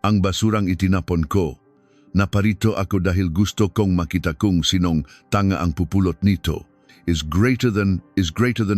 Ang basurang itinapon ko. Naparito ako dahil gusto kong makita kung sinong tanga ang pupulot nito. Is greater than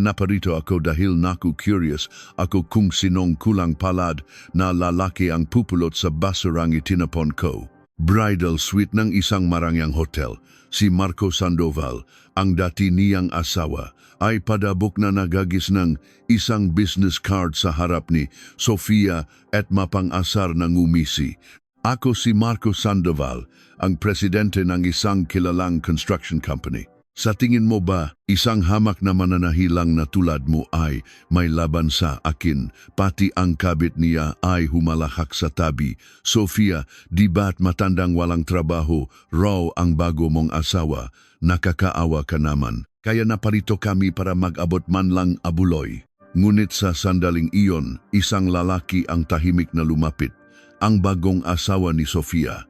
naparito ako dahil naku curious ako kung sinong kulang palad na lalaki ang pupulot sa basurang itinapon ko. Bridal suite ng isang marangyang hotel, si Marco Sandoval, ang dati niyang asawa, ay padabok na nagagis ng isang business card sa harap ni Sofia at mapang-asar ng umisi. Ako si Marco Sandoval, ang presidente ng isang kilalang construction company. Sa tingin mo ba, isang hamak na mananahilang na tulad mo ay may laban sa akin, pati ang kabit niya ay humalahak sa tabi. Sofia, di ba't matandang walang trabaho, raw ang bago mong asawa, nakakaawa ka naman. Kaya naparito kami para mag-abot man lang abuloy. Ngunit sa sandaling iyon, isang lalaki ang tahimik na lumapit, ang bagong asawa ni Sofia.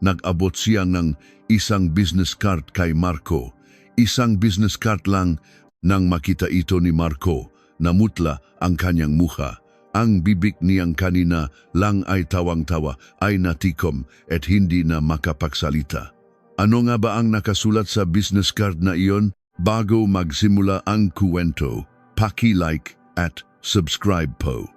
Nag-abot siya ng isang business card kay Marco. Isang business card lang. Nang makita ito ni Marco, namutla ang kanyang mukha. Ang bibig niyang kanina lang ay tawang-tawa ay natikom at hindi na makapagsalita. Ano nga ba ang nakasulat sa business card na iyon? Bago magsimula ang kuwento, paki-like at subscribe po.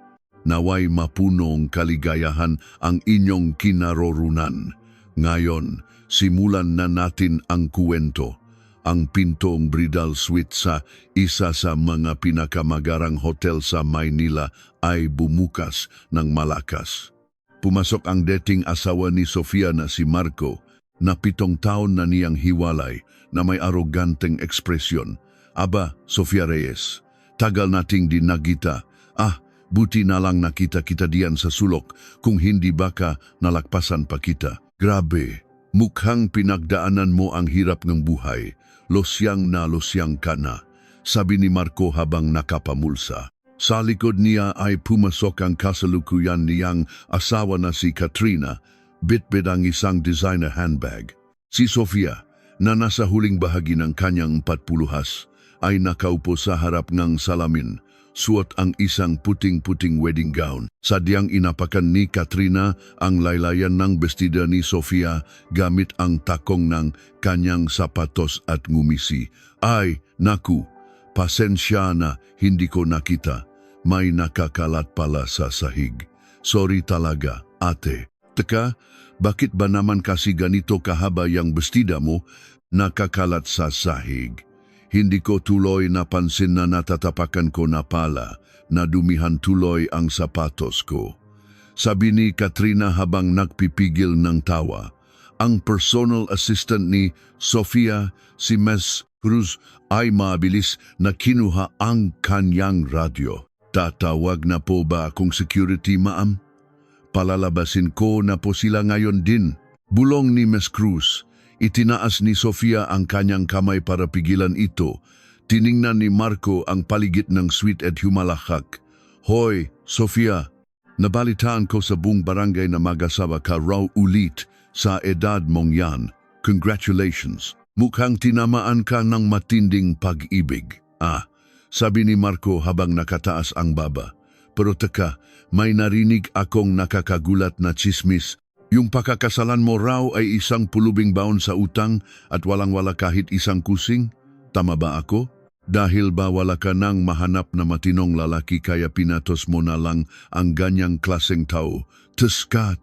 Naway mapunong kaligayahan ang inyong kinaroroonan. Ngayon, simulan na natin ang kuwento. Ang pintong bridal suite sa isa sa mga pinakamagarang hotel sa Maynila ay bumukas ng malakas. Pumasok ang dating asawa ni Sofia na si Marco, na 7 taon na niyang hiwalay, na may aroganteng ekspresyon. Aba, Sofia Reyes, tagal nating dinagita. Buti na lang nakita kita diyan sa sulok, kung hindi baka nalakpasan pa kita. Grabe, mukhang pinagdaanan mo ang hirap ng buhay. Losyang na losyang ka na, sabi ni Marco habang nakapamulsa. Sa likod niya ay pumasok ang kasalukuyan niyang asawa na si Katrina, bitbit ang isang designer handbag. Si Sofia, na nasa huling bahagi ng kanyang 40s, ay nakaupo sa harap ng salamin, suot ang isang puting-puting wedding gown. Sadyang inapakan ni Katrina ang laylayan ng bestida ni Sofia gamit ang takong ng kanyang sapatos at ngumisi. Ay, naku, pasensya na hindi ko nakita. May nakakalat pala sa sahig. Sorry talaga, ate. Teka, bakit ba naman kasi ganito kahaba yung bestida mo nakakalat sa sahig? Hindi ko tuloy napansin na natatapakan ko na pala na dumihan tuloy ang sapatos ko. Sabi ni Katrina habang nagpipigil ng tawa. Ang personal assistant ni Sofia, si Ms. Cruz, ay mabilis na kinuha ang kanyang radyo. Tatawag na po ba akong security, ma'am? Palalabasin ko na po sila ngayon din. Bulong ni Ms. Cruz. Itinaas ni Sofia ang kanyang kamay para pigilan ito. Tiningnan ni Marco ang paligid ng suite at humalahak. Hoy, Sofia, nabalitaan ko sa buong barangay na mag-asawa ka raw ulit sa edad mong yan. Congratulations. Mukhang tinamaan ka ng matinding pag-ibig. Sabi ni Marco habang nakataas ang baba. Pero teka, may narinig akong nakakagulat na tsismis. Yung pakakasalan mo raw ay isang pulubing baon sa utang at walang-wala kahit isang kusing? Tama ba ako? Dahil ba wala ka nang mahanap na matinong lalaki kaya pinatos mo na lang ang ganyang klaseng tao? Tuska,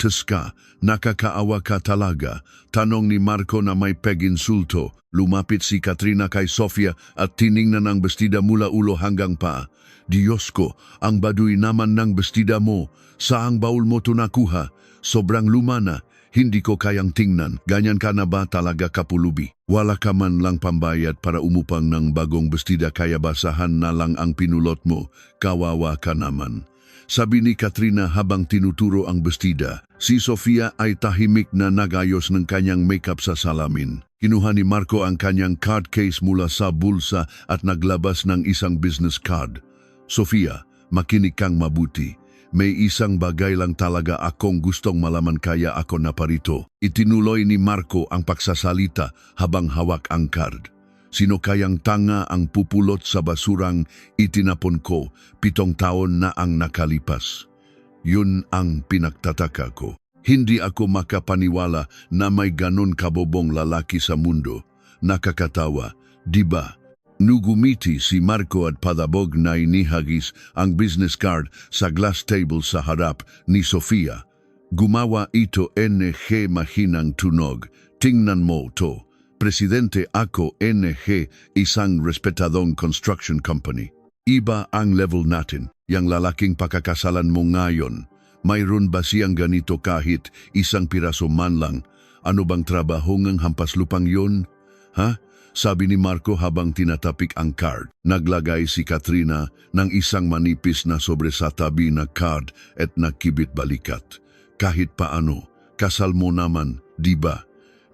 nakakaawa ka talaga. Tanong ni Marco na may peg-insulto. Lumapit si Katrina kay Sofia at tiningnan ang bestida mula ulo hanggang paa. Diyos ko, ang baduy naman ng bestida mo. Saang baul mo to nakuha? Sobrang luma na, hindi ko kayang tingnan. Ganyan ka na ba talaga kapulubi? Wala ka man lang pambayad para umupang ng bagong bestida kaya basahan na lang ang pinulot mo. Kawawa ka naman. Sabi ni Katrina habang tinuturo ang bestida. Si Sofia ay tahimik na nagayos ng kanyang makeup sa salamin. Kinuha ni Marco ang kanyang card case mula sa bulsa at naglabas ng isang business card. Sofia, makinig kang mabuti. May isang bagay lang talaga akong gustong malaman kaya ako naparito. Itinuloy ni Marco ang pagsasalita habang hawak ang card. Sino kayang tanga ang pupulot sa basurang itinapon ko 7 taon na ang nakalipas? Yun ang pinagtataka ko. Hindi ako makapaniwala na may ganon kabobong lalaki sa mundo. Nakakatawa, di ba? Nugumiti si Marco at padabog na inihagis ang business card sa glass table sa harap ni Sofia. Gumawa ito NG mahinang tunog. Tingnan mo to. Presidente ako NG, isang respetadong construction company. Iba ang level natin. Yang lalaking pakakasalan mo ngayon, mayroon ba siyang ganito kahit isang piraso man lang? Ano bang trabaho ng hampas lupang yon? Ha? Sabi ni Marco habang tinatapik ang card. Naglagay si Katrina ng isang manipis na sobre sa tabi na card at nakibit balikat. Kahit paano, kasal mo naman, di ba?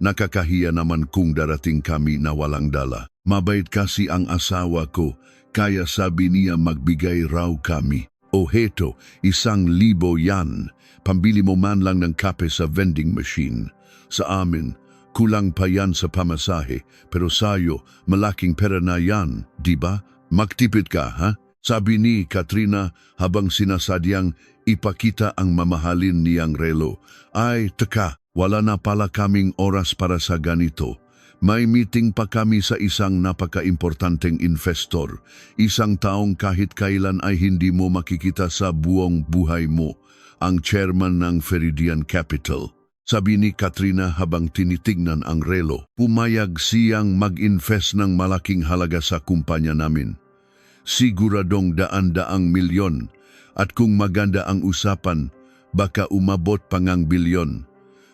Nakakahiya naman kung darating kami na walang dala. Mabait kasi ang asawa ko, kaya sabi niya magbigay raw kami. O heto, 1,000 yan. Pambili mo man lang ng kape sa vending machine. Sa amin, kulang pa yan sa pamasahe, pero sayo, malaking pera na yan, di ba? Magtipid ka, ha? Sabi ni Katrina habang sinasadyang ipakita ang mamahalin niyang relo. Ay, teka, wala na pala kaming oras para sa ganito. May meeting pa kami sa isang napaka-importanteng investor. Isang taong kahit kailan ay hindi mo makikita sa buong buhay mo. Ang chairman ng Feridian Capital. Sabi ni Katrina habang tinitignan ang relo. Pumayag siyang mag-invest ng malaking halaga sa kumpanya namin. Siguradong daan-daang milyon. At kung maganda ang usapan, baka umabot pa ngang bilyon.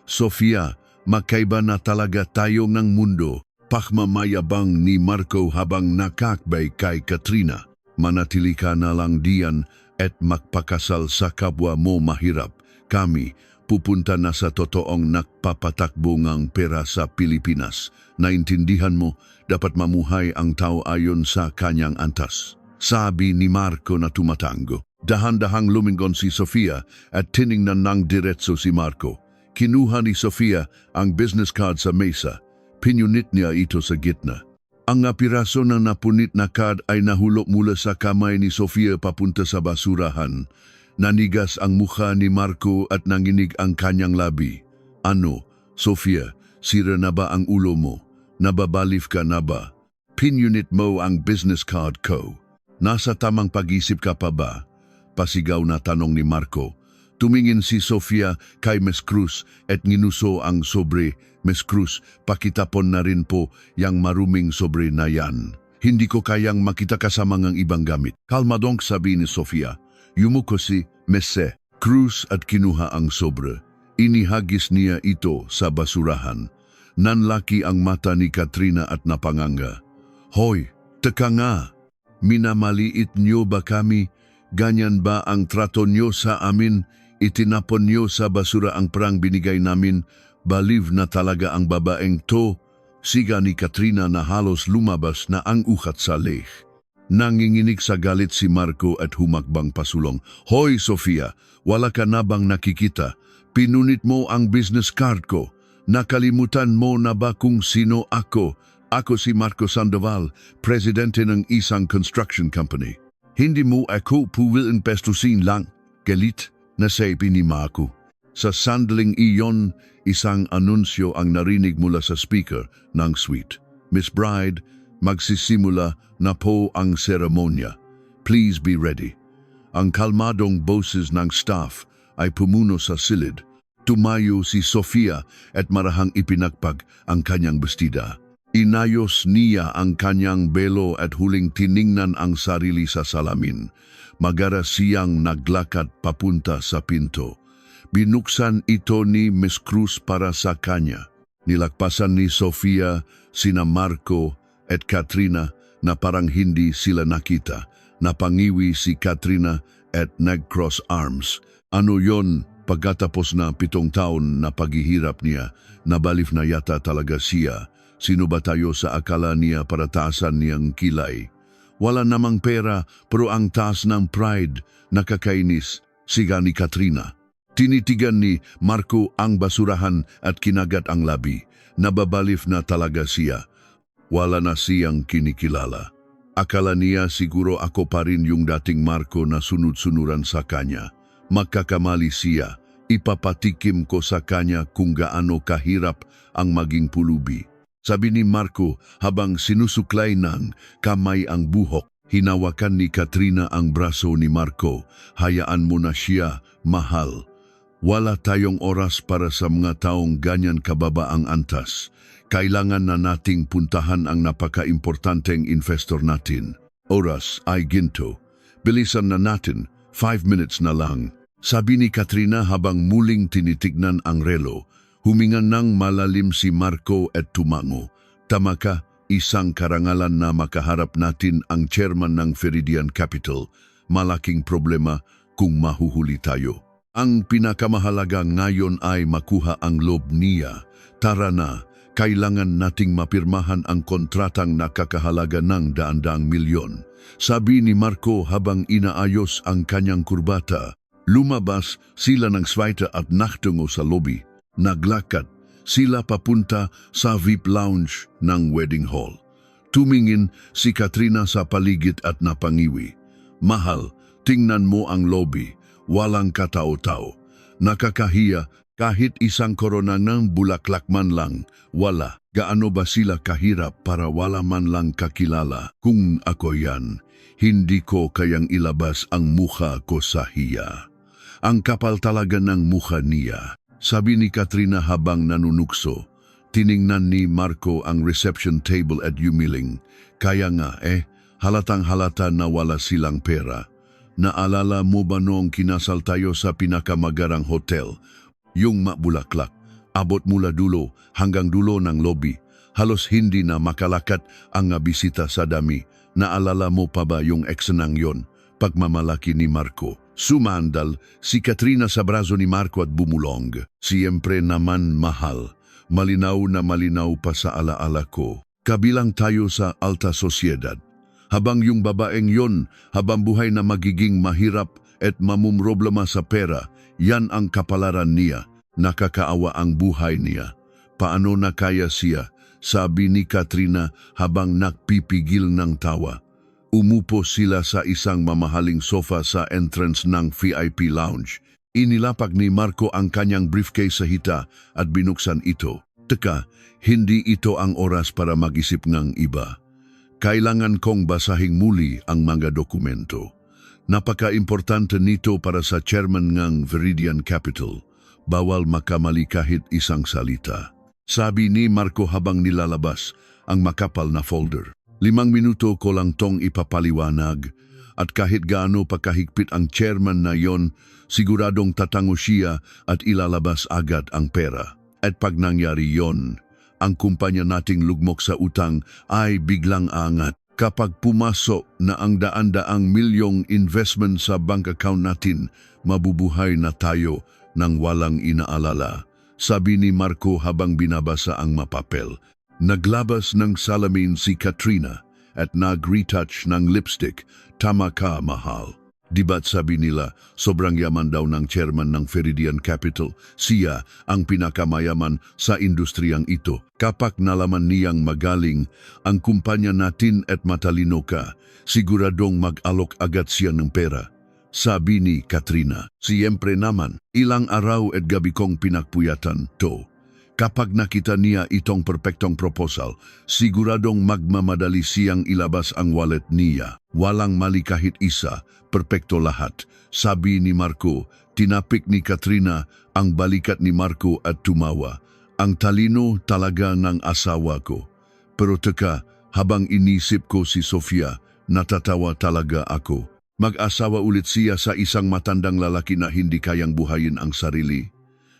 Sofia, makaiba na talaga tayo ng mundo. Pakmamayabang ni Marco habang nakakbay kay Katrina. Manatili ka na lang diyan at magpakasal sa kapwa mo mahirap. Kami, pupunta na sa totoong nakpapatakbo ngang pera sa Pilipinas. Naintindihan mo, dapat mamuhay ang tao ayon sa kanyang antas. Sabi ni Marco na tumatango. Dahan-dahang lumingon si Sofia at tiningnan ng diretso si Marco. Kinuha ni Sofia ang business card sa mesa. Pinunit niya ito sa gitna. Ang piraso ng napunit na card ay nahulog mula sa kamay ni Sofia papunta sa basurahan. Nanigas ang mukha ni Marco at nanginig ang kanyang labi. Ano, Sofia, sira na ba ang ulo mo? Nababalif ka na ba? Pinunit mo ang business card ko. Nasa tamang pag-isip ka pa ba? Pasigaw na tanong ni Marco. Tumingin si Sofia kay Ms. Cruz at nginuso ang sobre. Ms. Cruz, pakitapon na rin po yang maruming sobre na yan. Hindi ko kayang makita kasama ng ibang gamit. Kalmadong sabi ni Sofia. Yumuko si Ms. Cruz at kinuha ang sobre. Inihagis niya ito sa basurahan. Nanlaki ang mata ni Katrina at napanganga. Hoy, teka nga. Minamaliit niyo ba kami? Ganyan ba ang trato niyo sa amin? Itinapon niyo sa basura ang perang binigay namin. Baliw na talaga ang babaeng to. Siga ni Katrina na halos lumabas na ang ukat sa leh. Nanginginig sa galit si Marco at humakbang pasulong. Hoy Sofia, wala ka na bang nakikita? Pinunit mo ang business card ko. Nakalimutan mo na ba kung sino ako? Ako si Marco Sandoval, presidente ng isang construction company. Hindi mo ako puwilin pestusin lang, galit na sabi ni Marco. Sa sandaling iyon, isang anunsyo ang narinig mula sa speaker ng suite. Miss Bride, magsisimula na po ang seremonya. Please be ready. Ang kalmadong boses ng staff ay pumuno sa silid. Tumayo si Sofia at marahang ipinagpag ang kanyang bestida. Inayos niya ang kanyang belo at huling tiningnan ang sarili sa salamin. Magara siyang naglakad papunta sa pinto. Binuksan ito ni Ms. Cruz para sa kanya. Nilagpasan ni Sofia, sina Marco at Katrina na parang hindi sila nakita. Napangiwi si Katrina at nag-cross arms. Ano yon? Pagkatapos na 7 taon na paghihirap niya, nabalif na yata talaga siya. Sino ba tayo sa akala niya para taasan niyang kilay? Wala namang pera pero ang taas ng pride, nakakainis, siga ni Katrina. Tinitigan ni Marco ang basurahan at kinagat ang labi. Nababalif na talaga siya. Wala na siyang kinikilala. Akala niya siguro ako pa rin yung dating Marco na sunod-sunuran sa kanya. Magkakamali siya. Ipapatikim ko sa kanya kung gaano kahirap ang maging pulubi. Sabi ni Marco habang sinusuklay ng kamay ang buhok. Hinawakan ni Katrina ang braso ni Marco. Hayaan mo na siya, mahal. Wala tayong oras para sa mga taong ganyan kababa ang antas. Kailangan na nating puntahan ang napaka-importanteng investor natin. Oras ay ginto. Bilisan na natin, 5 minutes na lang. Sabi ni Katrina habang muling tinitignan ang relo. Huminga ng malalim si Marco at tumango. Tama ka, isang karangalan na makaharap natin ang chairman ng Viridian Capital. Malaking problema kung mahuhuli tayo. Ang pinakamahalaga ngayon ay makuha ang loob niya. Tara na, kailangan nating mapirmahan ang kontratang nakakahalaga ng daan-daang milyon. Sabi ni Marco habang inaayos ang kanyang kurbata. Lumabas sila ng Schweiter at naktungo sa lobby. Naglakad sila papunta sa VIP lounge ng wedding hall. Tumingin si Katrina sa paligid at napangiwi. Mahal, tingnan mo ang lobby. Walang katao-tao. Nakakahiya kahit isang korona ng bulaklak man lang. Wala. Gaano ba sila kahirap para wala man lang kakilala? Kung ako yan, hindi ko kayang ilabas ang mukha ko sa hiya. Ang kapal talaga ng mukha niya. Sabi ni Katrina habang nanunukso. Tiningnan ni Marco ang reception table at yumiling. Kaya nga halatang halata na wala silang pera. Naalala mo ba noong kinasal tayo sa pinakamagarang hotel? Yung mabulaklak, abot mula dulo hanggang dulo ng lobby. Halos hindi na makalakat ang bisita sa dami. Naalala mo pa ba yung eksenang yon? Pagmamalaki ni Marco. Sumandal si Katrina sa braso ni Marco at bumulong. Siyempre naman mahal. Malinaw na malinaw pa sa alaala ko. Kabilang tayo sa alta sosyedad. Habang yung babaeng yon, habang buhay na magiging mahirap at mamumroblema sa pera, yan ang kapalaran niya. Nakakaawa ang buhay niya. Paano na kaya siya? Sabi ni Katrina habang nagpipigil ng tawa. Umupo sila sa isang mamahaling sofa sa entrance ng VIP lounge. Inilapag ni Marco ang kanyang briefcase sa hita at binuksan ito. Teka, hindi ito ang oras para mag-isip ng iba. Kailangan kong basahing muli ang mga dokumento. Napaka-importante nito para sa chairman ng Viridian Capital. Bawal makamali kahit isang salita. Sabi ni Marco habang nilalabas ang makapal na folder. 5 minuto ko lang tong ipapaliwanag at kahit gaano pa kahigpit ang chairman na yon, siguradong tatango siya at ilalabas agad ang pera. At pag nangyari yon, ang kumpanya nating lugmok sa utang ay biglang angat. Kapag pumasok na ang daan-daang milyong investment sa bank account natin, mabubuhay na tayo ng walang inaalala. Sabi ni Marco habang binabasa ang mapapel. Naglabas ng salamin si Katrina at nag-retouch ng lipstick. Tama ka, mahal. Diba't sabi nila, sobrang yaman daw ng chairman ng Viridian Capital. Siya ang pinakamayaman sa industriyang ito. Kapag nalaman niyang magaling ang kumpanya natin at matalino ka, siguradong mag-alok agad siya ng pera. Sabi ni Katrina, siyempre naman, ilang araw at gabi kong pinagpuyatan to. Kapag nakita niya itong perpektong proposal, siguradong magmamadali siyang ilabas ang wallet niya. Walang mali kahit isa, perpekto lahat. Sabi ni Marco, tinapik ni Katrina ang balikat ni Marco at tumawa. Ang talino talaga ng asawa ko. Pero teka, habang inisip ko si Sofia, natatawa talaga ako. Mag-asawa ulit siya sa isang matandang lalaki na hindi kayang buhayin ang sarili.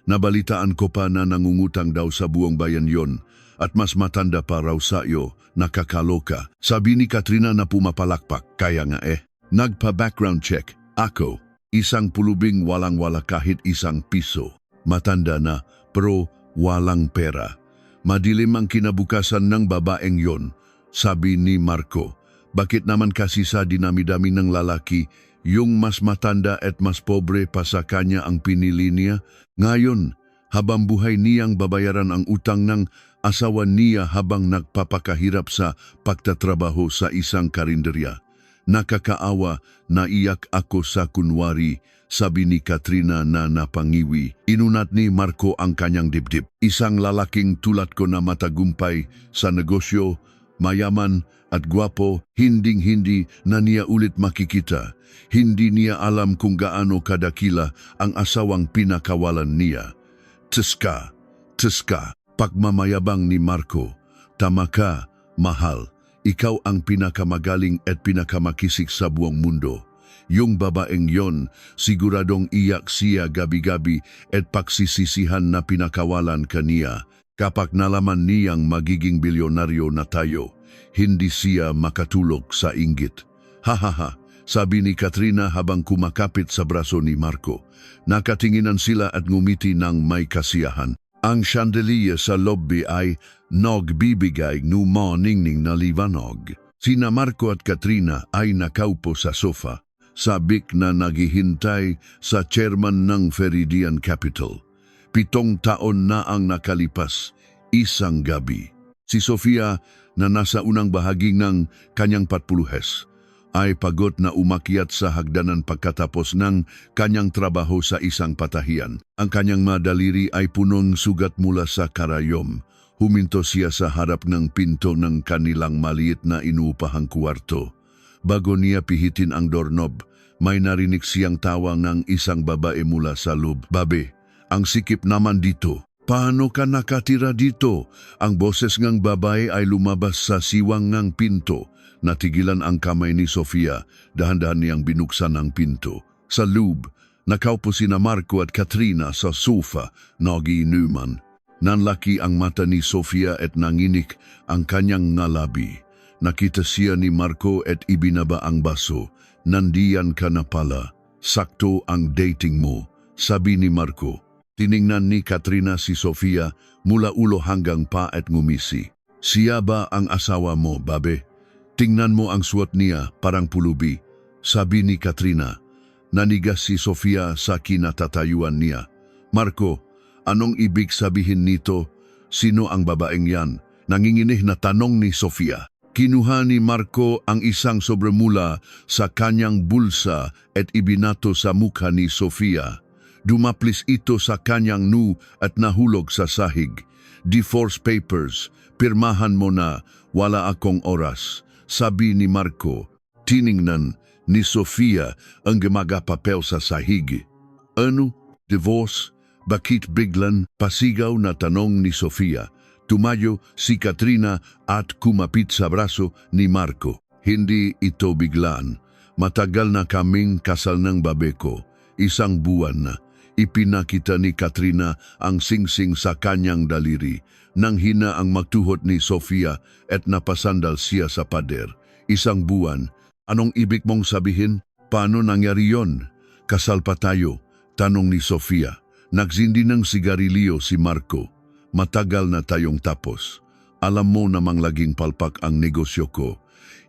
Nabalitaan ko pa na nangungutang daw sa buong bayan yon at mas matanda pa raw sa iyo, nakakaloka. Sabi ni Katrina na pumapalakpak, kaya nga nagpa-background check. Ako, isang pulubing walang-wala kahit isang piso. Matanda na, pero walang pera. Madilim ang kinabukasan ng babaeng yon, sabi ni Marco. Bakit naman kasi sa dinami-dami ng lalaki, yung mas matanda at mas pobre pa sa kanya ang pinili niya? Ngayon, habang buhay niyang babayaran ang utang ng asawa niya habang nagpapakahirap sa pagtatrabaho sa isang karinderya. Nakakaawa, naiyak ako sa kunwari. sabi ni Katrina na napangiwi. Inunat ni Marco ang kanyang dibdib. Isang lalaking tulad ko na matagumpay sa negosyo, mayaman at gwapo, hinding-hindi na niya ulit makikita. Hindi niya alam kung gaano kadakila ang asawang pinakawalan niya. Tska, pagmamayabang ni Marco. Tama ka, mahal. Ikaw ang pinakamagaling at pinakamakisig sa buong mundo. Yung babaeng yon, siguradong iyak siya gabi-gabi at pagsisisihan na pinakawalan kaniya. Kapag nalaman niyang magiging bilyonaryo na tayo, hindi siya makatulog sa inggit. Hahaha, sabi ni Katrina habang kumakapit sa braso ni Marco. Nakatinginan sila at ngumiti ng may kasiyahan. Ang chandelier sa lobby ay nagbibigay ng morning na liwanag. Sina Marco at Katrina ay nakaupo sa sofa, sabik na naghihintay sa chairman ng Feridian Capital. 7 taon na ang nakalipas, isang gabi. Si Sofia na nasa unang bahagi ng kanyang 40s ay pagod na umakyat sa hagdanan pagkatapos ng kanyang trabaho sa isang patahian. Ang kanyang madaliri ay punong sugat mula sa karayom. Huminto siya sa harap ng pinto ng kanilang maliit na inuupahang kwarto. Bago niya pihitin ang doorknob, may narinig siyang tawa ng isang babae mula sa loob. "Babe, ang sikip naman dito. Paano ka nakatira dito?" Ang boses ng babae ay lumabas sa siwang ng pinto. Natigilan ang kamay ni Sofia, dahan-dahan niyang binuksan ang pinto. Sa loob, nakaupo sina Marco at Katrina sa sofa, nagiinuman. Nanlaki ang mata ni Sofia at nanginik ang kanyang ngalabi. Nakita siya ni Marco at ibinaba ang baso. "Nandiyan ka na pala. Sakto ang dating mo," sabi ni Marco. Tiningnan ni Katrina si Sofia mula ulo hanggang paa at ngumisi. "Siya ba ang asawa mo, babe? Tingnan mo ang suot niya, parang pulubi," sabi ni Katrina. Nanigas si Sofia sa kinatatayuan niya. "Marco, anong ibig sabihin nito? Sino ang babaeng yan?" Nanginginig na tanong ni Sofia. Kinuha ni Marco ang isang sobremula sa kanyang bulsa at ibinato sa mukha ni Sofia. Dumaplis ito sa kanyang noo at nahulog sa sahig. "Divorce papers, pirmahan mo na, wala akong oras," sabi ni Marco. Tiningnan ni Sofia ang gumagapapel sa sahig. "Ano? Divorce? Bakit biglan?" pasigaw na tanong ni Sofia. Tumayo si Katrina at kumapit sa braso ni Marco. "Hindi ito biglaan. Matagal na kaming kasal ng babe ko. 1 buwan na." Ipinakita ni Katrina ang singsing sa kanyang daliri. Nang hina ang magtuhod ni Sofia at napasandal siya sa pader. "1 buwan? Anong ibig mong sabihin? Paano nangyari yon?" "Kasal pa tayo?" tanong ni Sofia. Nagsindi ng sigarilyo si Marco. "Matagal na tayong tapos. Alam mo namang laging palpak ang negosyo ko."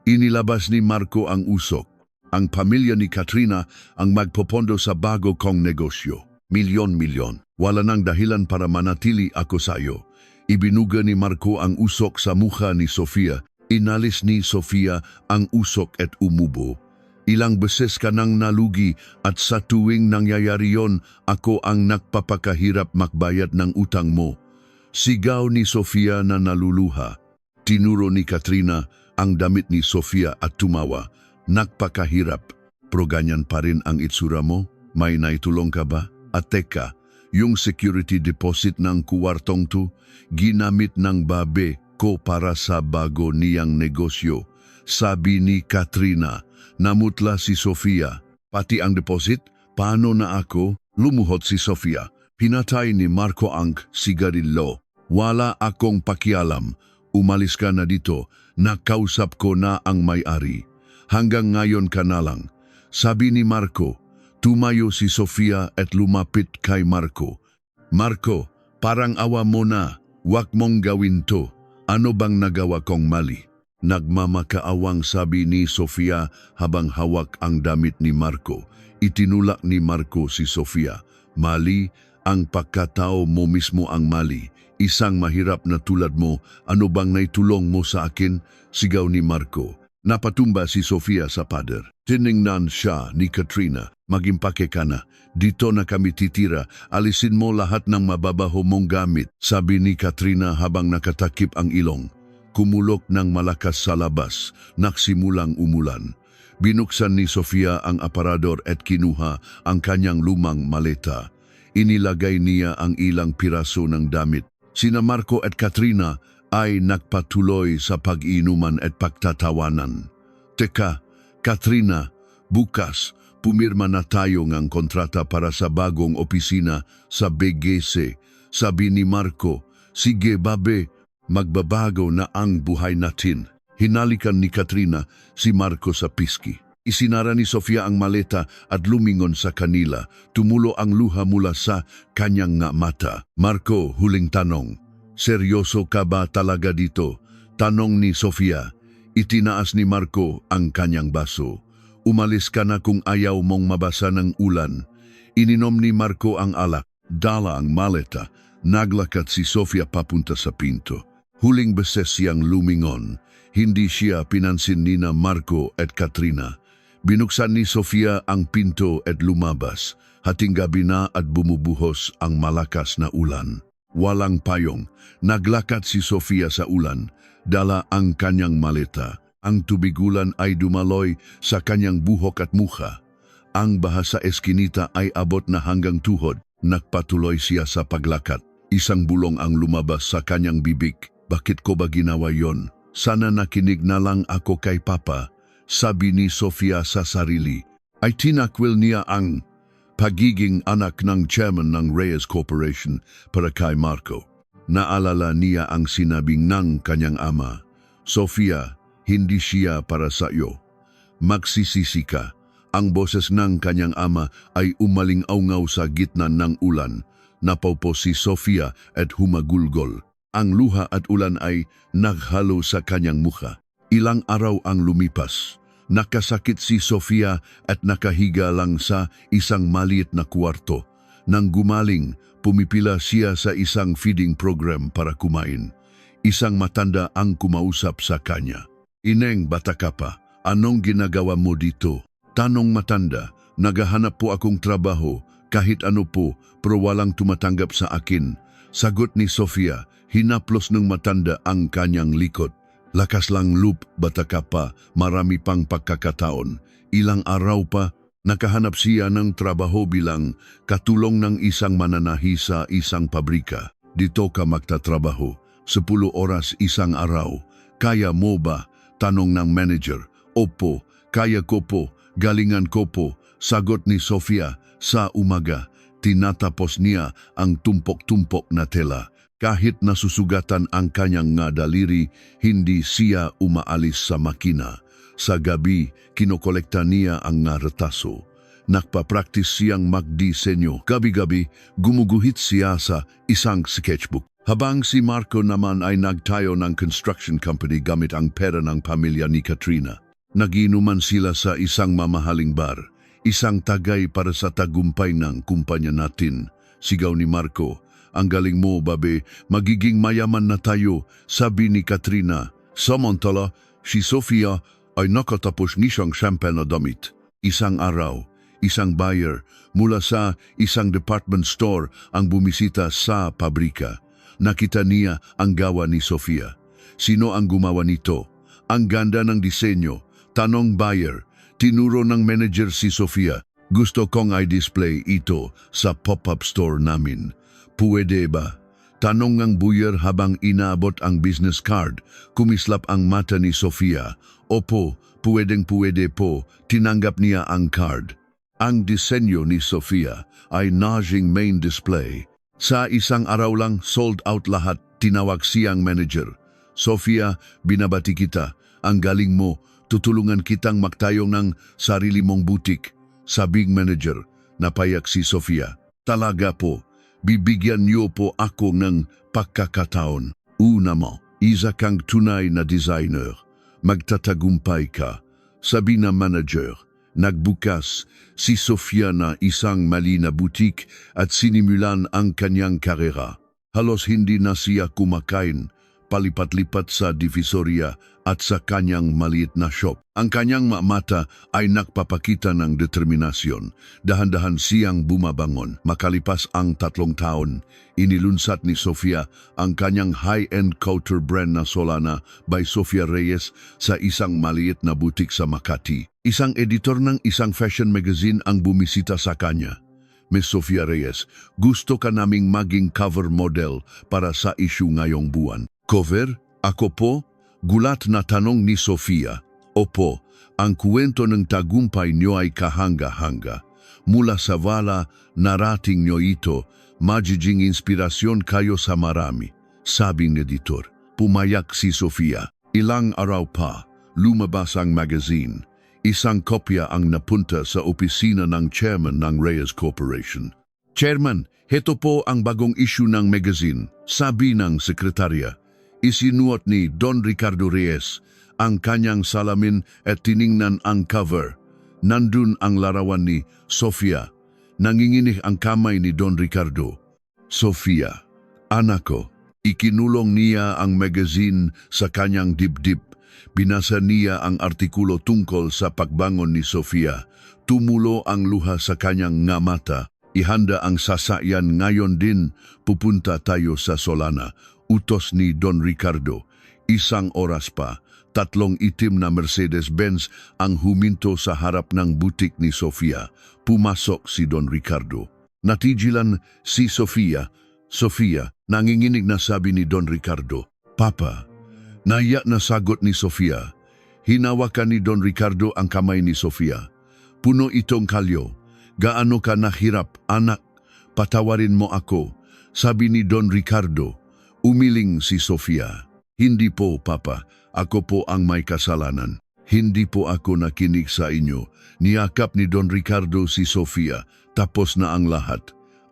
Inilabas ni Marco ang usok. Ang pamilya ni Katrina ang magpopondo sa bago kong negosyo. Milyon-milyon. Wala nang dahilan para manatili ako sa iyo. Ibinuga ni Marco ang usok sa mukha ni Sofia. Inalis ni Sofia ang usok at umubo. "Ilang beses ka nang nalugi at sa tuwing nangyayari yon, ako ang nagpapakahirap makbayad ng utang mo." Sigaw ni Sofia na naluluha. Tinuro ni Katrina ang damit ni Sofia at tumawa. "Nagpakahirap, pero ganyan pa rin ang itsura mo? May naitulong ka ba? At teka, yung security deposit ng kuwartong to, ginamit ng babe ko para sa bago niyang negosyo," sabi ni Katrina. Namutla si Sofia. "Pati ang deposit? Paano na ako?" Lumuhod si Sofia. Pinatay ni Marco ang sigarilyo. "Wala akong pakialam. Umalis ka na dito. Nakausap ko na ang may-ari. Hanggang ngayon ka na lang," sabi ni Marco. Tumayo si Sofia at lumapit kay Marco. "Marco, parang awa mo na. Huwag mong gawin to. Ano bang nagawa kong mali?" Nagmamakaawang sabi ni Sofia habang hawak ang damit ni Marco. Itinulak ni Marco si Sofia. "Mali, ang pagkatao mo mismo ang mali. Isang mahirap na tulad mo, ano bang naitulong mo sa akin?" sigaw ni Marco. Napatumba si Sofia sa pader. Tiningnan siya ni Katrina. Magimpake ka na. Dito na kami titira. Alisin mo lahat ng mababaho mong gamit. Sabi ni Katrina habang nakatakip ang ilong. Kumulok ng malakas sa labas. Nagsimulang umulan. Binuksan ni Sofia ang aparador at kinuha ang kanyang lumang maleta. Inilagay niya ang ilang piraso ng damit. Sina Marco at Katrina ay nagpatuloy sa pag-inuman at pagtatawanan. Teka, Katrina, bukas, pumirma na tayo ng kontrata para sa bagong opisina sa BGC. Sabi ni Marco, sige babe, magbabago na ang buhay natin. Hinalikan ni Katrina si Marco sa piski. Isinara ni Sofia ang maleta at lumingon sa kanila. Tumulo ang luha mula sa kanyang nga mata. Marco, huling tanong. Seryoso ka ba talaga dito? Tanong ni Sofia. Itinaas ni Marco ang kanyang baso. Umalis ka na kung ayaw mong mabasa ng ulan. Ininom ni Marco ang alak. Dala ang maleta. Naglakad si Sofia papunta sa pinto. Huling beses siyang lumingon. Hindi siya pinansin ni na Marco at Katrina. Binuksan ni Sofia ang pinto at lumabas. Hating gabi na at bumubuhos ang malakas na ulan. Walang payong. Naglakad si Sofia sa ulan. Dala ang kanyang maleta. Ang tubig-ulan ay dumaloy sa kanyang buhok at mukha. Ang baha sa eskinita ay abot na hanggang tuhod. Nagpatuloy siya sa paglakad. Isang bulong ang lumabas sa kanyang bibig. Bakit ko ba ginawa yon? Sana nakinig na lang ako kay Papa. Sabi ni Sofia sa sarili. Ay tinakwil niya ang pagiging anak ng chairman ng Reyes Corporation para kay Marco. Naalala niya ang sinabing ng kanyang ama. Sofia, hindi siya para sa iyo. Magsisisi ka. Ang boses ng kanyang ama ay umaling-aungaw sa gitna ng ulan. Napaupo si Sofia at humagulgol. Ang luha at ulan ay naghalo sa kanyang mukha. Ilang araw ang lumipas. Nakasakit si Sofia at nakahiga lang sa isang maliit na kwarto. Nang gumaling, pumipila siya sa isang feeding program para kumain. Isang matanda ang kumausap sa kanya. Ineng, bata ka pa, anong ginagawa mo dito? Tanong matanda, naghahanap po akong trabaho, kahit ano po, pero walang tumatanggap sa akin. Sagot ni Sofia, hinaplos ng matanda ang kanyang likod. Lakas lang loop, bata ka pa, marami pang pagkakataon. Ilang araw pa, nakahanap siya ng trabaho bilang katulong ng isang mananahi sa isang pabrika. Dito ka magtatrabaho, 10 oras isang araw. Kaya mo ba? Tanong ng manager. Opo, kaya ko po, galingan ko po. Sagot ni Sofia, sa umaga, tinatapos niya ang tumpok-tumpok na tela. Kahit nasusugatan ang kanyang nga daliri, hindi siya umaalis sa makina. Sa gabi, kinokolekta niya ang nga retaso. Nagpa-practice siyang magdisenyo. Gabi-gabi, gumuguhit siya sa isang sketchbook. Habang si Marco naman ay nagtayo ng construction company gamit ang pera ng pamilya ni Katrina. Naginuman sila sa isang mamahaling bar. Isang tagay para sa tagumpay ng kumpanya natin. Sigaw ni Marco. Ang galing mo, babe, magiging mayaman na tayo, sabi ni Katrina. Samantala, si Sofia ay nakatapos ng isang champagne na damit. Isang araw, isang buyer mula sa isang department store ang bumisita sa pabrika. Nakita niya ang gawa ni Sofia. Sino ang gumawa nito? Ang ganda ng disenyo. Tanong buyer. Tinuro ng manager si Sofia. Gusto kong i-display ito sa pop-up store namin. Puwede ba? Tanong ng buyer habang inaabot ang business card. Kumislap ang mata ni Sofia. Opo, pwedeng-pwede po. Tinanggap niya ang card. Ang disenyo ni Sofia ay naging main display. Sa isang araw lang sold out lahat. Tinawag siyang manager. Sofia, binabati kita. Ang galing mo. Tutulungan kitang magtayo ng sarili mong butik. Sabing manager, napayak si Sofia. Talaga po. Bibigyan niyo po ako ng pagkakataon. Una mo, isa kang tunay na designer. Magtatagumpay ka. Sabi na manager, nagbukas si Sofia na isang mali na butik at sinimulan ang kanyang karera. Halos hindi na siya kumakain. palipat-lipat sa Divisoria at sa kanyang maliit na shop. Ang kanyang mata ay nagpapakita ng determinasyon. Dahan-dahan siyang bumabangon. Makalipas ang 3 taon, inilunsad ni Sofia ang kanyang high-end couture brand na Solana by Sofia Reyes sa isang maliit na butik sa Makati. Isang editor ng isang fashion magazine ang bumisita sa kanya. Miss Sofia Reyes, gusto ka naming maging cover model para sa issue ngayong buwan. Cover? Ako po? Gulat na tanong ni Sofia. Opo, ang kwento ng tagumpay niyo ay kahanga-hanga. Mula sa wala, narating niyo ito, magiging inspirasyon kayo sa marami. Sabing editor. Pumayak si Sofia. Ilang araw pa, lumabas ang magazine. Isang kopya ang napunta sa opisina ng chairman ng Reyes Corporation. Chairman, heto po ang bagong issue ng magazine, sabi ng sekretarya. Isinuot ni Don Ricardo Reyes ang kanyang salamin at tiningnan ang cover. Nandun ang larawan ni Sofia. Nanginginig ang kamay ni Don Ricardo. Sofia, anak ko, ikinulong niya ang magazine sa kanyang dibdib. Binasa niya ang artikulo tungkol sa pagbangon ni Sofia. Tumulo ang luha sa kanyang nga mata. Ihanda ang sasakyan ngayon din. Pupunta tayo sa Solana. Utos ni Don Ricardo. 1 oras pa, 3 itim na Mercedes-Benz ang huminto sa harap ng butik ni Sofia. Pumasok si Don Ricardo. Natigilan si Sofia. Sofia, nanginginig na sabi ni Don Ricardo, Papa. Naiyak na sagot ni Sofia. Hinawakan ni Don Ricardo ang kamay ni Sofia. Puno itong kalyo. Gaano ka nahirap, anak? Patawarin mo ako. Sabi ni Don Ricardo. Umiling si Sofia. Hindi po, Papa. Ako po ang may kasalanan. Hindi po ako nakinig sa inyo. Niyakap ni Don Ricardo si Sofia. Tapos na ang lahat.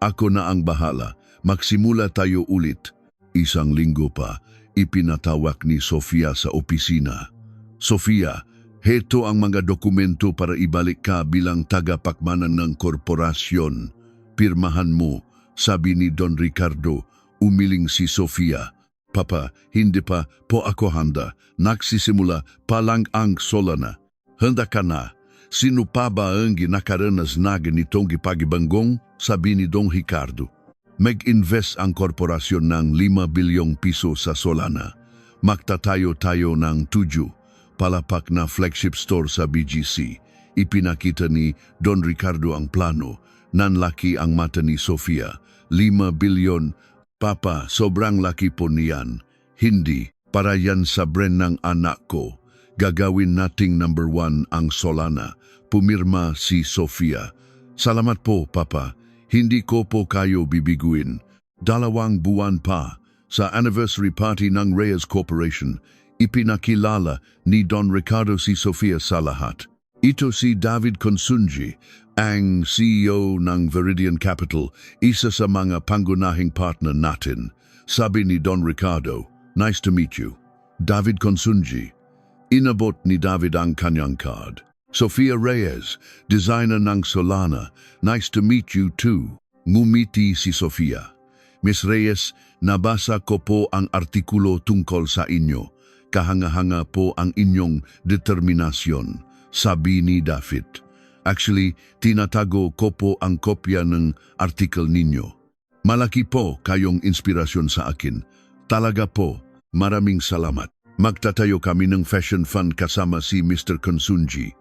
Ako na ang bahala. Magsimula tayo ulit. 1 linggo pa. Ipinatawag ni Sofia sa opisina. Sofia, heto ang mga dokumento para ibalik ka bilang tagapakmanan ng korporasyon. Pirmahan mo, sabi ni Don Ricardo. Umiling si Sofia. Papa, hindi pa po ako handa. Nagsisimula pa lang ang Solana. Handa ka na. Sino pa ba ang ginakaranas na ganitong ipagibanggong? Sabi ni Don Ricardo. Mag-invest ang korporasyon ng 5 bilyong piso sa Solana. Magtatayo tayo ng 7 palapak na flagship store sa BGC. Ipinakita ni Don Ricardo ang plano. Nanlaki ang mata ni Sofia. 5 bilyon. Papa, sobrang laki po niyan. Hindi, para yan sa brand ng anak ko. Gagawin nating number 1 ang Solana. Pumirma si Sofia. Salamat po, Papa. Hindi ko po kayo bibiguin. 2 buwan pa, sa anniversary party ng Reyes Corporation, ipinakilala ni Don Ricardo si Sofia sa lahat. Ito si David Consunji, ang CEO ng Veridian Capital, isa sa mga pangunahing partner natin. Sabi ni Don Ricardo, nice to meet you. David Consunji. Inabot ni David ang kanyang card. Sofia Reyes, designer ng Solana. Nice to meet you too. Ngumiti si Sofia. Miss Reyes, nabasa ko po ang artikulo tungkol sa inyo. Kahanga-hanga po ang inyong determinasyon, sabi ni David. Actually, tinatago ko po ang kopya ng article ninyo. Malaki po kayong inspirasyon sa akin. Talaga po, maraming salamat. Magtatayo kami ng fashion fund kasama si Mr. Consunji.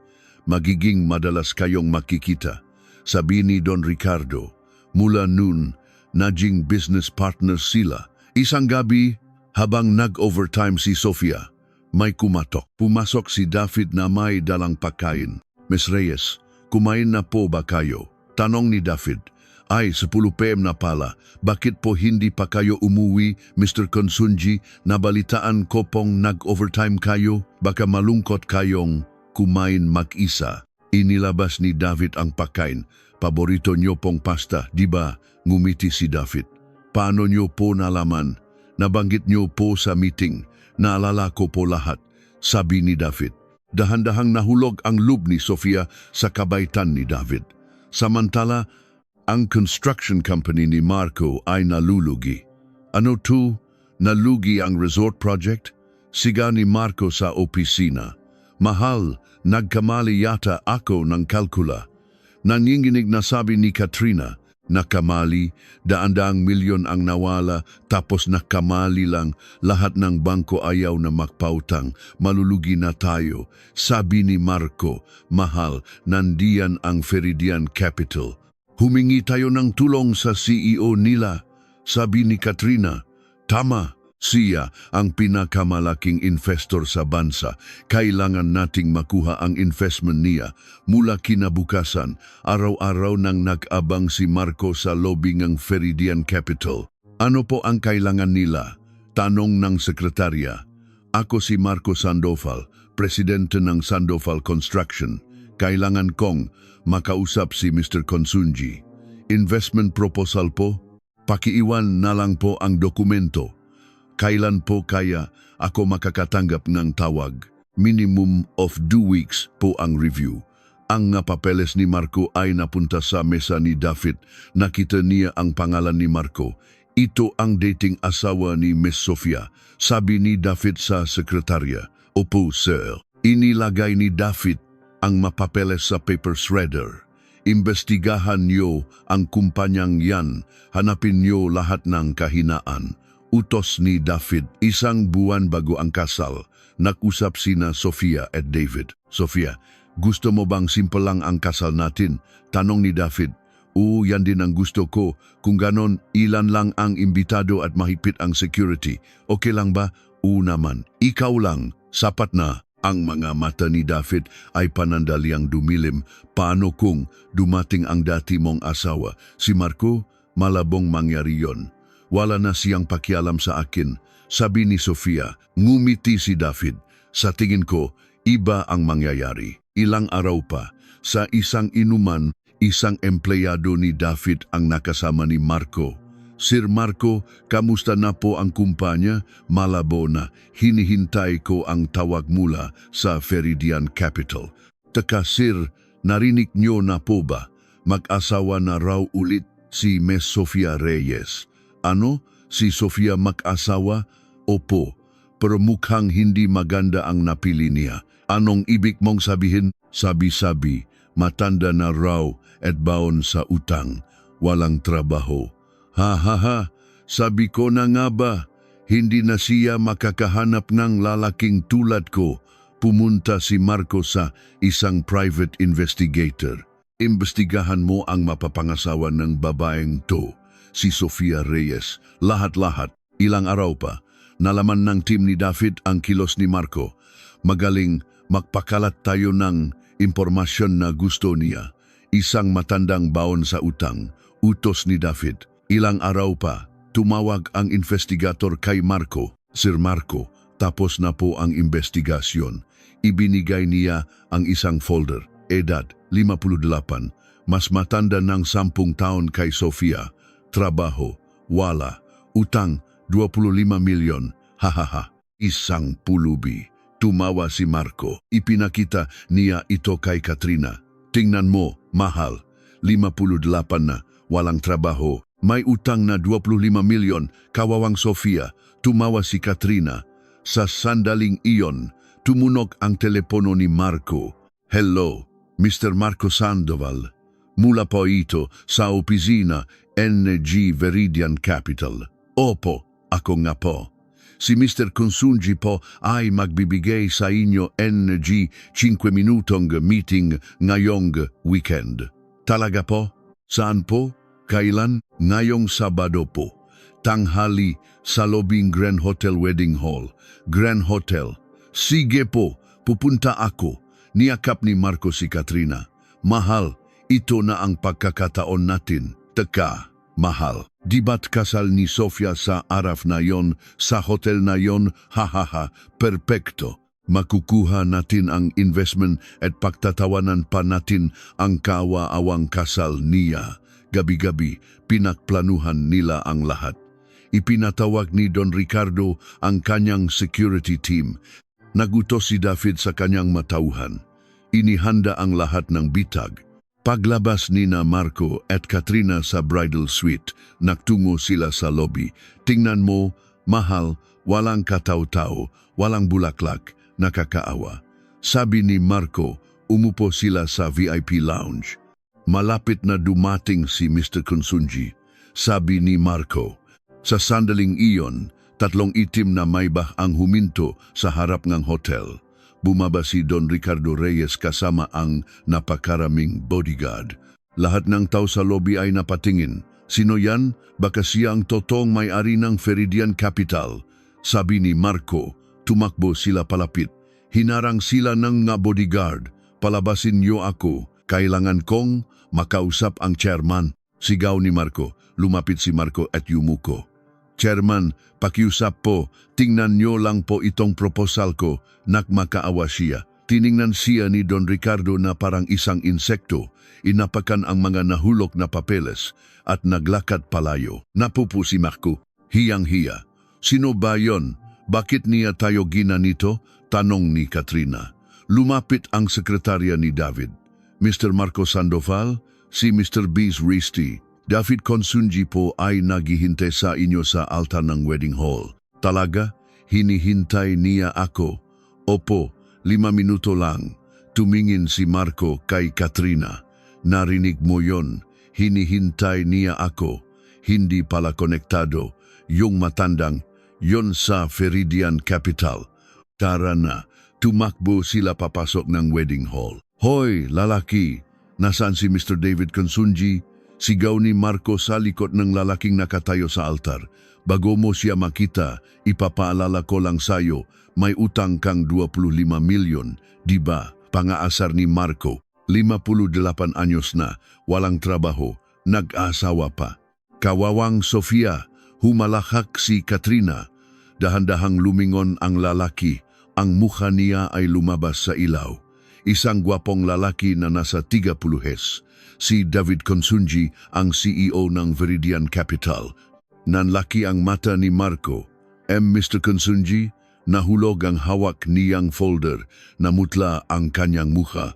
Magiging madalas kayong makikita. Sabi ni Don Ricardo. Mula noon, naging business partners sila. Isang gabi, habang nag-overtime si Sofia, may kumatok. Pumasok si David na may dalang pagkain. Miss Reyes, kumain na po ba kayo? Tanong ni David. Ay, 10 PM na pala. Bakit po hindi pa kayo umuwi, Mr. Consunji? Nabalitaan ko pong nag-overtime kayo. Baka malungkot kayong kumain mag-isa. Inilabas ni David ang pagkain. Paborito niyo pong pasta, di ba? Ngumiti si David. Paano niyo po nalaman? Nabanggit niyo po sa meeting. Naalala ko po lahat, sabi ni David. Dahan-dahang nahulog ang loob ni Sofia sa kabaitan ni David. Samantala, ang construction company ni Marco ay nalulugi. Ano to? Nalugi ang resort project? Siga ni Marco sa opisina. Mahal, nagkamali yata ako ng kalkula. Nanginginig na sabi ni Katrina, nakamali, daan-daang milyon ang nawala, tapos nakamali lang, lahat ng bangko ayaw na magpautang, malulugi na tayo. Sabi ni Marco, mahal, nandiyan ang Feridian Capital. Humingi tayo ng tulong sa CEO nila. Sabi ni Katrina, tama, siya ang pinakamalaking investor sa bansa. Kailangan nating makuha ang investment niya. Mula kinabukasan, araw-araw nang nag-abang si Marco sa lobby ng Feridian Capital. Ano po ang kailangan nila? Tanong ng sekretarya. Ako si Marco Sandoval, presidente ng Sandoval Construction. Kailangan kong makausap si Mr. Consunji. Investment proposal po? Pakiiwan na lang po ang dokumento. Kailan po kaya ako makakatanggap ng tawag? Minimum of 2 weeks po ang review. Ang nga papeles ni Marco ay napunta sa mesa ni David. Nakita niya ang pangalan ni Marco. Ito ang dating asawa ni Miss Sofia. Sabi ni David sa sekretarya. Opo, sir. Inilagay ni David ang mapapeles sa paper shredder. Imbestigahan niyo ang kumpanyang yan. Hanapin niyo lahat ng kahinaan. Utos ni David, 1 buwan bago ang kasal. Nag-usap sina Sofia at David. Sofia, gusto mo bang simple lang ang kasal natin? Tanong ni David. Yan din ang gusto ko. Kung ganon, ilan lang ang imbitado at mahigpit ang security. Okay lang ba? Naman. Ikaw lang. Sapat na. Ang mga mata ni David ay panandaliang dumilim. Paano kung dumating ang dati mong asawa? Si Marco, malabong mangyari yon. Wala na siyang pakialam sa akin. Sabi ni Sofia, ngumiti si David. Sa tingin ko, iba ang mangyayari. Ilang araw pa, sa isang inuman, isang empleyado ni David ang nakasama ni Marco. Sir Marco, kamusta na po ang kumpanya? Malabo na, hinihintay ko ang tawag mula sa Feridian Capital. Teka sir, narinig nyo na po ba? Mag-asawa na raw ulit si Miss Sofia Reyes. Ano? Si Sofia mag-asawa? Opo, pero mukhang hindi maganda ang napili niya. Anong ibig mong sabihin? Sabi-sabi, matanda na raw at baon sa utang. Walang trabaho. Ha ha ha, sabi ko na nga ba, hindi na siya makakahanap ng lalaking tulad ko. Pumunta si Marco sa isang private investigator. Imbestigahan mo ang mapapangasawa ng babaeng to, si Sofia Reyes. Lahat-lahat, ilang araw pa, nalaman ng team ni David ang kilos ni Marco. Magaling magpakalat tayo ng impormasyon na gusto niya. Isang matandang baon sa utang, utos ni David. Ilang araw pa, tumawag ang investigator kay Marco. Sir Marco, tapos na po ang investigasyon. Ibinigay niya ang isang folder. Edad, 58. Mas matanda ng 10 taon kay Sofia. Trabaho, wala. Utang, 25 milyon. Hahaha, isang pulubi. Tumawa si Marco. Ipinakita niya ito kay Katrina. Tingnan mo, mahal. 58 na, walang trabaho. May utang na 25 milyon, kawawang Sofia. Tumawa si Katrina. Sa sandaling iyon, tumunog ang telepono ni Marco. Hello, Mr. Marco Sandoval. Mula po ito sa opisina NG Feridian Capital. Opo, ako nga po. Si Mr. Consunji po ay magbibigay sa inyo NG 5 minutong meeting ngayong weekend. Talaga po? Saan po? Kailan? Ngayong Sabado po. Tanghali sa lobbying Grand Hotel Wedding Hall. Grand Hotel. Sige po, pupunta ako. Niyakap ni Marco si Katrina. Mahal, ito na ang pagkakataon natin. Teka, mahal. Di ba't kasal ni Sofia sa araf na yon, sa hotel na yon? Hahaha, perpekto. Makukuha natin ang investment at pagtatawanan pa natin ang kawa-awang kasal niya. Gabi-gabi, pinakplanuhan nila ang lahat. Ipinatawag ni Don Ricardo ang kanyang security team. Nagutos si David sa kanyang matauhan. Inihanda ang lahat ng bitag. Paglabas ni na Marco at Katrina sa bridal suite, nagtungo sila sa lobby. Tingnan mo, Mahal, walang kataw-tao, walang bulaklak, nakakaawa. Sabi ni Marco, umupo sila sa VIP lounge. Malapit na dumating si Mr. Consunji. Sabi ni Marco, sa sandaling iyon, 3 itim na maybach ang huminto sa harap ng hotel. Bumaba si Don Ricardo Reyes kasama ang napakaraming bodyguard. Lahat ng tao sa lobby ay napatingin. Sino yan? Baka siya ang totoong may-ari ng Viridian Capital. Sabi ni Marco, tumakbo sila palapit. Hinarang sila ng nga bodyguard. Palabasin niyo ako. Kailangan kong makausap ang chairman. Sigaw ni Marco. Lumapit si Marco at yumuko. Chairman, pakiusap po. Tingnan niyo lang po itong proposal ko. Nakmakaawa siya. Tiningnan siya ni Don Ricardo na parang isang insekto. Inapakan ang mga nahulog na papeles at naglakad palayo. Napupo si Marco. Hiyang-hiya. Sino ba yon? Bakit niya tayo ginanito? Tanong ni Katrina. Lumapit ang sekretarya ni David. Mr. Marco Sandoval, si Mr. Bees Risti. David Consunji po ay naghihintay sa inyo sa altar ng wedding hall. Talaga? Hinihintay niya ako? Opo, 5 minuto lang. Tumingin si Marco kay Katrina. Narinig mo yon? Hinihintay niya ako. Hindi pala konektado. Yung matandang, yon sa Viridian Capital. Tara na, tumakbo sila papasok ng wedding hall. Hoy, lalaki! Nasaan si Mr. David Consunji? Sigaw ni Marco sa likod ng lalaking nakatayo sa altar. Bago mo siya makita, ipapaalala ko lang sayo, may utang kang 25 milyon, di ba? Pangaasar ni Marco, 58 anyos na, walang trabaho, nag-asawa pa. Kawawang Sofia, humalakak si Katrina. Dahan-dahang lumingon ang lalaki, ang mukha niya ay lumabas sa ilaw. Isang gwapong lalaki na nasa 30s. Si David Consunji, ang CEO ng Viridian Capital. Nanlaki ang mata ni Marco. Mr. Consunji, nahulog ang hawak niyang folder, namutla ang kanyang mukha.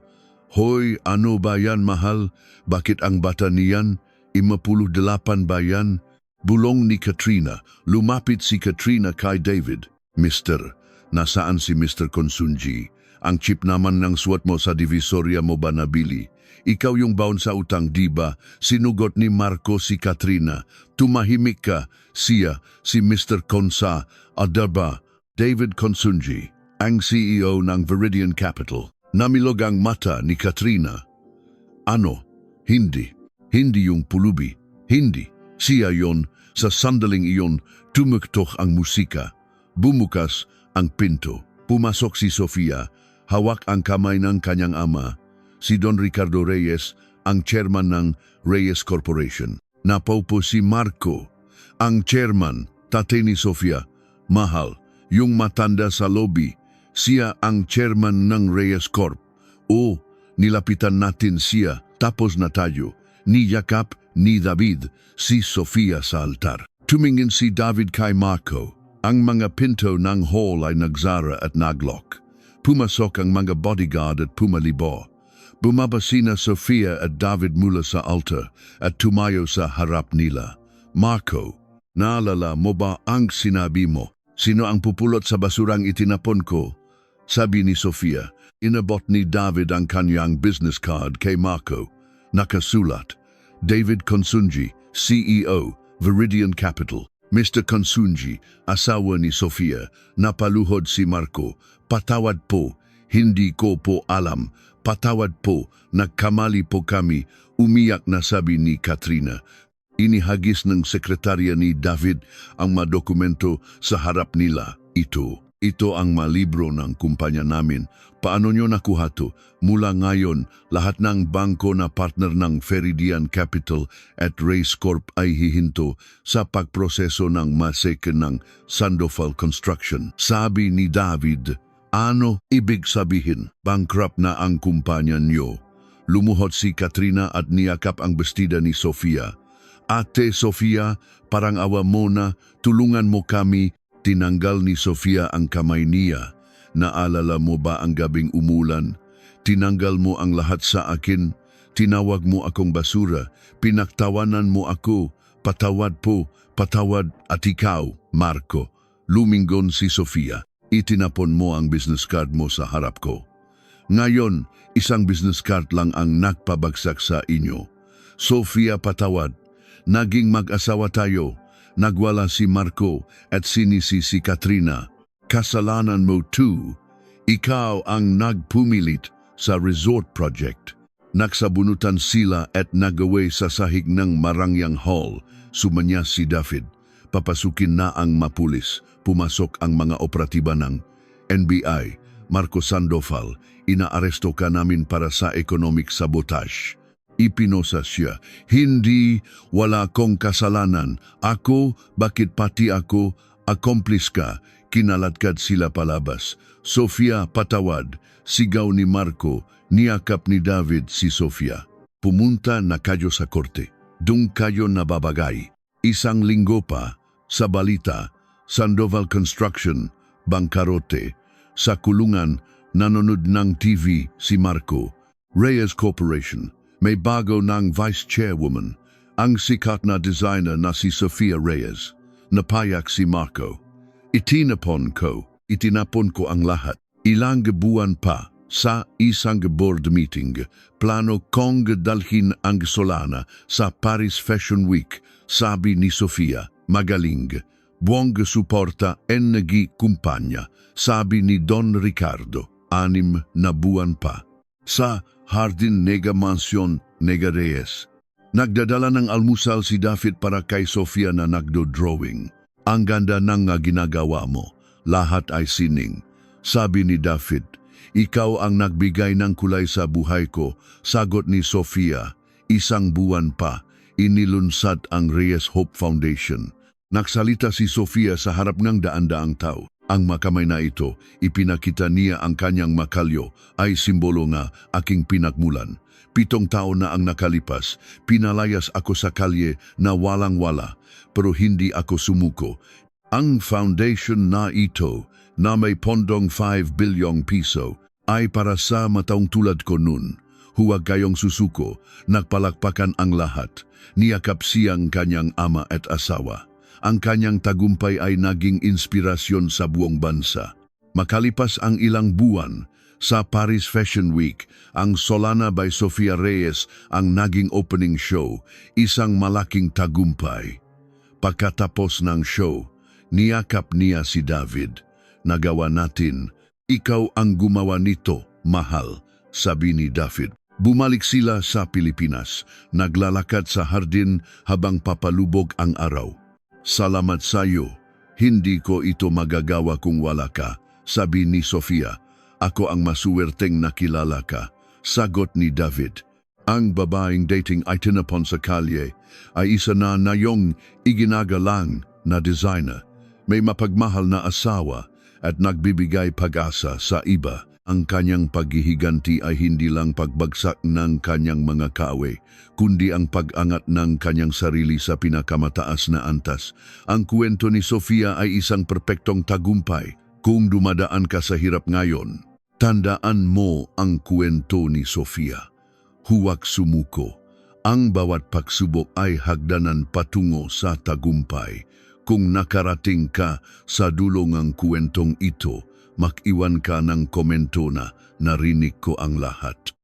Hoy, ano ba yan, mahal? Bakit ang bata niyan? 58 ba yan? Bulong ni Katrina. Lumapit si Katrina kay David. Mister, nasaan si Mr. Consunji? Ang chip naman ng SWAT mo sa divisoria mo ba nabili? Ikaw yung baon sa utang, diba? Sinugot ni Marco si Katrina. Tumahimik ka. Siya, si Mr. Consa, Adaba, David Consunji, ang CEO ng Viridian Capital. Namilog ang mata ni Katrina. Ano? Hindi. Hindi yung pulubi. Hindi. Siya yon. Sa sandaling iyon, tumuktok ang musika. Bumukas ang pinto. Pumasok si Sofia. Hawak ang kamay ng kanyang ama. Si Don Ricardo Reyes, ang chairman ng Reyes Corporation. Napaupo si Marco, ang chairman, tatay ni Sofia. Mahal, yung matanda sa lobby, siya ang chairman ng Reyes Corp. O, nilapitan natin siya, tapos na tayo. Ni Yakap, ni David, si Sofia sa altar. Tumingin si David kay Marco. Ang mga pinto ng hall ay nagsara at naglock. Pumasok ang mga bodyguard at pumalibo. Bumaba sina Sofia at David mula sa altar at tumayo sa harap nila. Marco, naalala mo ba ang sinabi mo? Sino ang pupulot sa basurang itinapon ko? Sabi ni Sofia. Inabot ni David ang kanyang business card kay Marco. Nakasulat, David Consunji, CEO, Viridian Capital. Mr. Consunji, asawa ni Sofia. Napaluhod si Marco. Patawad po, hindi ko po alam. Patawad po, nagkamali po kami, umiyak na sabi ni Katrina. Inihagis ng sekretarya ni David ang mga dokumento sa harap nila. Ito ang mga libro ng kumpanya namin. Paano nyo nakuha to? Mula ngayon, lahat ng bangko na partner ng Viridian Capital at Reyes Corp ay hihinto sa pagproseso ng maseke ng Sandoval Construction. Sabi ni David, ano ibig sabihin? Bankrupt na ang kumpanya nyo. Lumuhod si Katrina at niyakap ang bestida ni Sofia. Ate Sofia, parang awa mo na, tulungan mo kami. Tinanggal ni Sofia ang kamay niya. Naalala mo ba ang gabing umulan? Tinanggal mo ang lahat sa akin. Tinawag mo akong basura. Pinaktawanan mo ako. Patawad po, patawad at ikaw, Marco. Lumingon si Sofia. Itinapon mo ang business card mo sa harap ko. Ngayon, isang business card lang ang nagpabagsak sa inyo. Sofia, patawad. Naging mag-asawa tayo. Nagwala si Marco at sinisi si Katrina. Kasalanan mo too. Ikaw ang nagpumilit sa resort project. Nagsabunutan sila at nagaway sa sahig ng Marangyang Hall. Sumanya si David. Papasukin na ang mapulis. Pumasok ang mga operatiba ng NBI. Marco Sandoval, inaaresto ka namin para sa economic sabotage. Ipinosa siya, hindi, wala kong kasalanan. Ako, bakit pati ako, accomplice ka, kinaladkad sila palabas. Sofia, patawad, sigaw ni Marco, niyakap ni David si Sofia. Pumunta na kayo sa korte. Dung kayo nababagay. Isang linggo pa, sa balita, Sandoval Construction, bangkarote. Sa kulungan, nanonood ng TV si Marco. Reyes Corporation, may bago ng vice chairwoman. Ang sikat na designer na si Sofia Reyes. Napayak si Marco. Itinapon ko ang lahat. Ilang buwan pa, sa isang board meeting, plano kong dalhin ang Solana sa Paris Fashion Week, sabi ni Sofia. Magaling. Buong suporta energi kumpanya, sabi ni Don Ricardo. 6 na buwan pa. Sa Hardin Nega Mansion, Nega Reyes. Nagdadala ng almusal si David para kay Sofia na nagdo-drawing. Ang ganda ng ginagawa mo. Lahat ay sining. Sabi ni David, ikaw ang nagbigay ng kulay sa buhay ko. Sagot ni Sofia, 1 buwan pa, inilunsad ang Reyes Hope Foundation. Nagsalita si Sofia sa harap ng daan-daang tao. Ang makamay na ito, ipinakita niya ang kanyang makalyo ay simbolo nga aking pinagmulan. 7 taon na ang nakalipas, pinalayas ako sa kalye na walang-wala, pero hindi ako sumuko. Ang foundation na ito, na may pondong 5 bilyong piso, ay para sa mataong tulad ko nun. Huwag kayong susuko, nagpalakpakan ang lahat. Niyakap siyang kanyang ama at asawa. Ang kanyang tagumpay ay naging inspirasyon sa buong bansa. Makalipas ang ilang buwan, sa Paris Fashion Week, ang Solana by Sofia Reyes ang naging opening show, isang malaking tagumpay. Pagkatapos ng show, niyakap niya si David. Nagawa natin, ikaw ang gumawa nito, mahal, sabi ni David. Bumalik sila sa Pilipinas, naglalakad sa hardin habang papalubog ang araw. Salamat sa iyo, hindi ko ito magagawa kung wala ka, sabi ni Sofia. Ako ang masuwerteng nakilala ka, sagot ni David. Ang babaeng dating ay tinapon sa kalye ay isa na yung iginagalang na designer. May mapagmahal na asawa at nagbibigay pag-asa sa iba. Ang kanyang paghihiganti ay hindi lang pagbagsak ng kanyang mga kaaway, kundi ang pag-angat ng kanyang sarili sa pinakamataas na antas. Ang kwento ni Sofia ay isang perpektong tagumpay. Kung dumadaan ka sa hirap ngayon, tandaan mo ang kwento ni Sofia. Huwag sumuko. Ang bawat pagsubok ay hagdanan patungo sa tagumpay. Kung nakarating ka sa dulo ng kwentong ito, mag-iwan ka ng komento na narinig ko ang lahat.